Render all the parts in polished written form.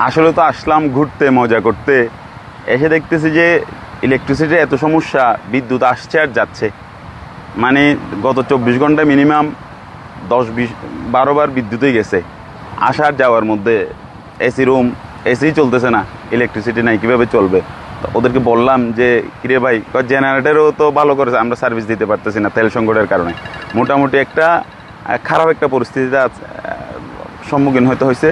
আসলে তো আসলাম ঘুরতে মজা করতে, এসে দেখতেছি যে ইলেকট্রিসিটির এত সমস্যা, বিদ্যুৎ আসছে আর যাচ্ছে। মানে গত 24 ঘন্টায় মিনিমাম 10-20-12 বার বিদ্যুৎই গেছে আসার যাওয়ার মধ্যে। এসি রুম, এসি চলতেছে না, ইলেকট্রিসিটি নাই, কীভাবে চলবে? তো ওদেরকে বললাম যে কিরে ভাই, জেনারেটরও তো ভালো করেছে, আমরা সার্ভিস দিতে পারতেছি না তেল সংকটের কারণে। মোটামুটি একটা খারাপ একটা পরিস্থিতিতে সম্মুখীন হতে হয়েছে।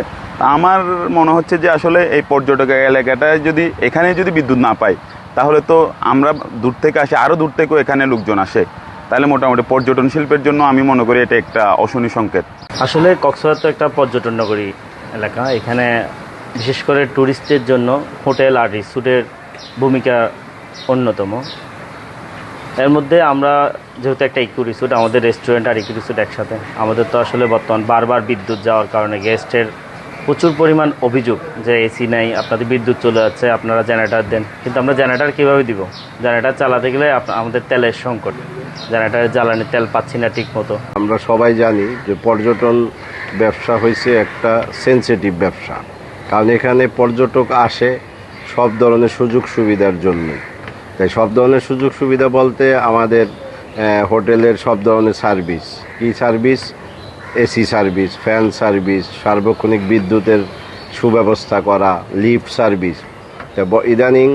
আমার মনে হচ্ছে যে আসলে এই পর্যটক এলাকাটায় যদি এখানে যদি বিদ্যুৎ না পাই, তাহলে তো আমরা দূর থেকে আসি, আরও দূর থেকেও এখানে লোকজন আসে, তাহলে মোটামুটি পর্যটন শিল্পের জন্য আমি মনে করি এটা একটা অশনি সংকেত। আসলে কক্সবাজার তো একটা পর্যটন নগরী এলাকা। এখানে বিশেষ করে ট্যুরিস্টের জন্য হোটেল আর রিসোর্টের ভূমিকা অন্যতম। এর মধ্যে আমরা যেহেতু একটা ইকো রিসোর্ট, আমাদের রেস্টুরেন্ট আর ইকো রিসোর্ট একসাথে, আমাদের তো আসলে বর্তমান বারবার বিদ্যুৎ যাওয়ার কারণে গেস্টের প্রচুর পরিমাণ অভিযোগ যে এসি নাই, আপনাদের বিদ্যুৎ চলে যাচ্ছে, আপনারা জেনারেটর দেন। কিন্তু আমরা জেনারেটর কীভাবে দিব? জেনারেটর চালাতে গেলে আমাদের তেলের সংকট, জেনারেটরের জ্বালানি তেল পাচ্ছি না ঠিক মতো। আমরা সবাই জানি যে পর্যটন ব্যবসা হয়েছে একটা সেনসিটিভ ব্যবসা, কারণ এখানে পর্যটক আসে সব ধরনের সুযোগ সুবিধার জন্য। তাই সব ধরনের সুযোগ সুবিধা বলতে আমাদের হোটেলের সব ধরনের সার্ভিস, কি service? AC service, fan service, সার্বক্ষণিক বিদ্যুতের সুব্যবস্থা করা, লিফট সার্ভিস। তা ইদানিং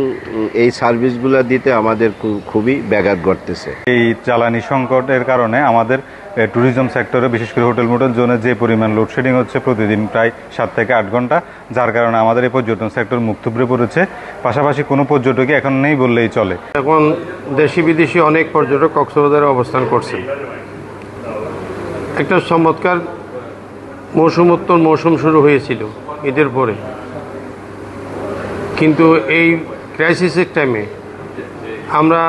এই সার্ভিসগুলো দিতে আমাদের খুবই ব্যাঘাত ঘটতেছে। এই জ্বালানি সংকটের কারণে আমাদের ট্যুরিজম সেক্টরে, বিশেষ করে হোটেল মোটেল জোনে যে পরিমাণ লোডশেডিং হচ্ছে প্রতিদিন প্রায় 7 থেকে 8 ঘন্টা, যার কারণে আমাদের এই পর্যটন সেক্টর মুখ থুবড়ে পড়েছে। পাশাপাশি কোনো পর্যটকই এখন নেই বললেই চলে। এখন দেশি বিদেশি অনেক পর্যটক কক্সবাজারে অবস্থান করছেন। একটা চমৎকার মৌসুমোত্তর মৌসুম শুরু হয়েছিল ঈদের পরে, কিন্তু এই ক্রাইসিসের টাইমে আমরা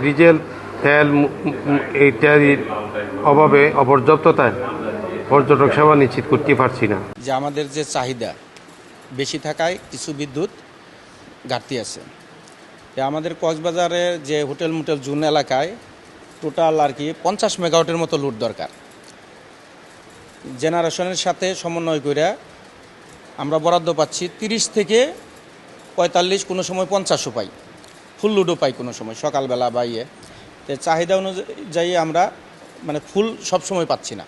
ডিজেল, তেল ইত্যাদির অভাবে, অপর্যাপ্ততায় পর্যটক সেবা নিশ্চিত করতে পারছি না। যে আমাদের যে চাহিদা বেশি থাকায় কিছু বিদ্যুৎ ঘাটতি আছে। আমাদের কক্সবাজারের যে হোটেল মোটেল জোন এলাকায় টোটাল আর কি 50 মেগাওয়াটের মতো লোড দরকার। জেনারেশনের সাথে সমন্বয় করে আমরা বরাদ্দ পাচ্ছি 30 থেকে 45, কোনো সময় 50ও পাই, ফুল লোডও পাই কোনো সময় সকালবেলা বা চাহিদা অনুযায়ী আমরা মানে ফুল সব সময় পাচ্ছি না।